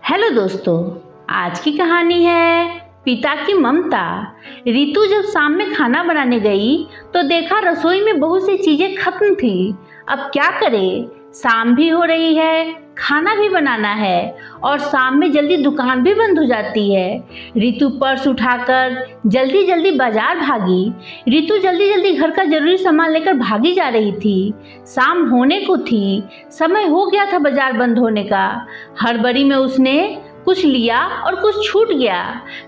Hello दोस्तों, आज की कहानी है पिता की ममता। रितु जब शाम में खाना बनाने गई तो देखा रसोई में बहुत सी चीजें खत्म थी। अब क्या करे, शाम भी हो रही है, खाना भी बनाना है और शाम में जल्दी दुकान भी बंद हो जाती है। रितु पर्स उठाकर जल्दी जल्दी बाजार भागी। रितु जल्दी जल्दी घर का जरूरी सामान लेकर भागी जा रही थी। शाम होने को थी, समय हो गया था बाजार बंद होने का। हड़बड़ी में उसने कुछ लिया और कुछ छूट गया।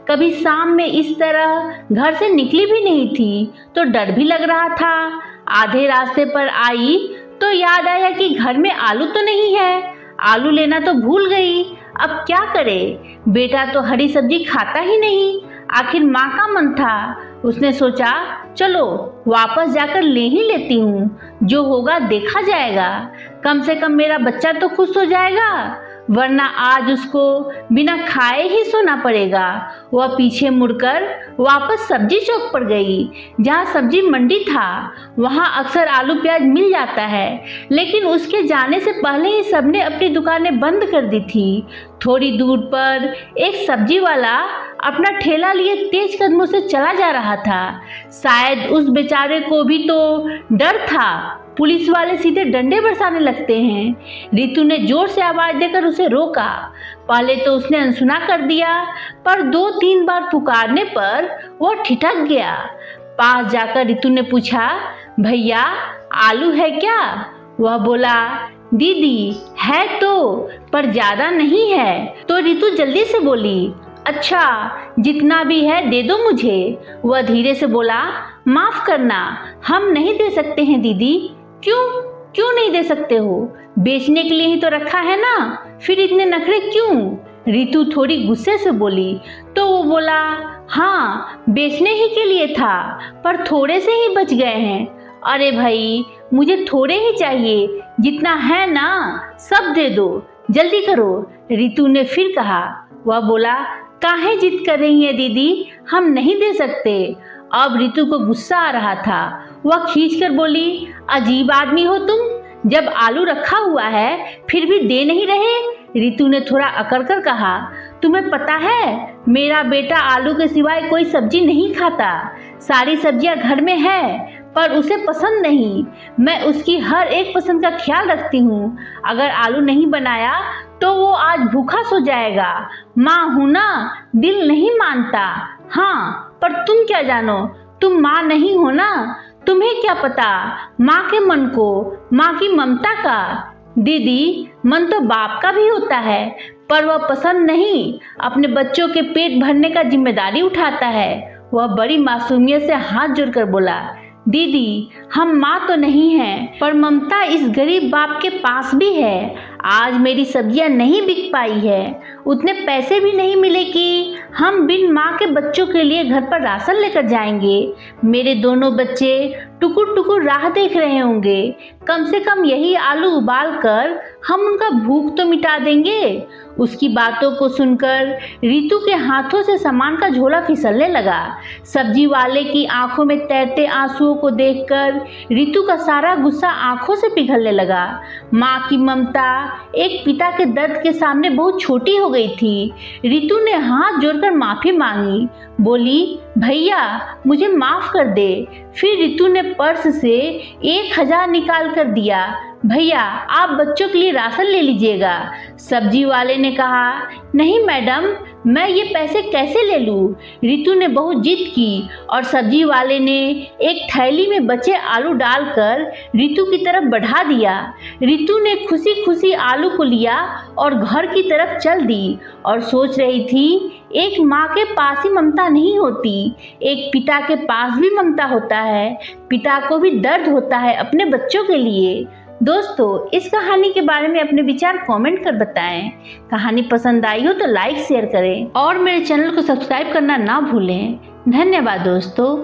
कभी शाम में इस तरह घर से निकली भी नहीं थी तो डर भी लग रहा था। आधे रास्ते पर आई तो याद आया कि घर में आलू तो नहीं है, आलू लेना तो भूल गई। अब क्या करे, बेटा तो हरी सब्जी खाता ही नहीं। आखिर माँ का मन था। उसने सोचा चलो वापस जाकर ले ही लेती हूँ, जो होगा देखा जाएगा। कम से कम मेरा बच्चा तो खुश हो जाएगा, वरना आज उसको बिना खाए ही सोना पड़ेगा। वह पीछे मुड़कर वापस सब्जी चौक पर गई। जहाँ सब्जी मंडी था वहाँ अक्सर आलू प्याज मिल जाता है, लेकिन उसके जाने से पहले ही सबने अपनी दुकानें बंद कर दी थी। थोड़ी दूर पर एक सब्जी वाला अपना ठेला लिए तेज कदमों से चला जा रहा था। शायद उस बेचारे को भी तो डर था, पुलिस वाले सीधे डंडे बरसाने लगते हैं। रितु ने जोर से आवाज देकर उसे रोका। पहले तो उसने अनसुना कर दिया, पर 2-3 बार पुकारने पर वह ठिठक गया। पास जाकर रितु ने पूछा, भैया आलू है क्या? वह बोला, दीदी है तो, पर ज्यादा नहीं है। तो रितु जल्दी से बोली, अच्छा जितना भी है दे दो मुझे। वह धीरे से बोला, माफ करना, हम नहीं दे सकते हैं दीदी। क्यों नहीं दे सकते हो? बेचने के लिए ही तो रखा है ना, फिर इतने नखरे क्यों? रितु थोड़ी गुस्से से बोली। तो वो बोला, हाँ बेचने ही के लिए था, पर थोड़े से ही बच गए हैं। अरे भाई मुझे थोड़े ही चाहिए, जितना है ना सब दे दो, जल्दी करो। रितु ने फिर कहा। वह बोला, काहे जिद कर रही है दीदी, हम नहीं दे सकते। अब रितु को गुस्सा आ रहा था। वह खींचकर बोली, अजीब आदमी हो तुम, जब आलू रखा हुआ है फिर भी दे नहीं रहे। रितु ने थोड़ा अकड़ कर कहा, तुम्हें पता है मेरा बेटा आलू के सिवाय कोई सब्जी नहीं खाता। सारी सब्जियां घर में है पर उसे पसंद नहीं। मैं उसकी हर एक पसंद का ख्याल रखती हूँ। अगर आलू नहीं बनाया तो वो आज भूखा सो जाएगा। माँ हूँ ना, दिल नहीं मानता। हाँ पर तुम क्या जानो, तुम माँ नहीं हो ना, तुम्हें क्या पता माँ के मन को, माँ की ममता का। दीदी मन तो बाप का भी होता है, पर वह पसंद नहीं, अपने बच्चों के पेट भरने का जिम्मेदारी उठाता है। वह बड़ी मासूमियत से हाथ जोड़कर बोला, दीदी हम माँ तो नहीं हैं, पर ममता इस गरीब बाप के पास भी है। आज मेरी सब्जियां नहीं बिक पाई है, उतने पैसे भी नहीं मिले कि हम बिन माँ के बच्चों के लिए घर पर राशन लेकर जाएंगे। मेरे दोनों बच्चे टुकुर टुकुर राह देख रहे होंगे। कम से कम यही आलू उबाल कर हम उनका भूख तो मिटा देंगे। उसकी बातों को सुनकर रितु के हाथों से सामान का झोला फिसलने लगा। सब्जी वाले की आंखों में तैरते आंसुओं को देखकर रितु का सारा गुस्सा आंखों से पिघलने लगा। माँ की ममता एक पिता के दर्द के सामने बहुत छोटी हो गई थी। रितु ने हाथ जोड़कर माफी मांगी, बोली, भैया मुझे माफ कर दे। फिर रितु ने पर्स से 1000 निकाल कर दिया। भैया आप बच्चों के लिए राशन ले लीजिएगा। सब्जी वाले ने कहा, नहीं मैडम, मैं ये पैसे कैसे ले लूँ? रितु ने बहुत जिद की और सब्जी वाले ने एक थैली में बचे आलू डालकर रितु की तरफ बढ़ा दिया। रितु ने खुशी खुशी आलू को लिया और घर की तरफ चल दी और सोच रही थी, एक माँ के पास ही ममता नहीं होती, एक पिता के पास भी ममता होता है। पिता को भी दर्द होता है अपने बच्चों के लिए। दोस्तों इस कहानी के बारे में अपने विचार कमेंट कर बताएं। कहानी पसंद आई हो तो लाइक शेयर करें और मेरे चैनल को सब्सक्राइब करना ना भूलें। धन्यवाद दोस्तों।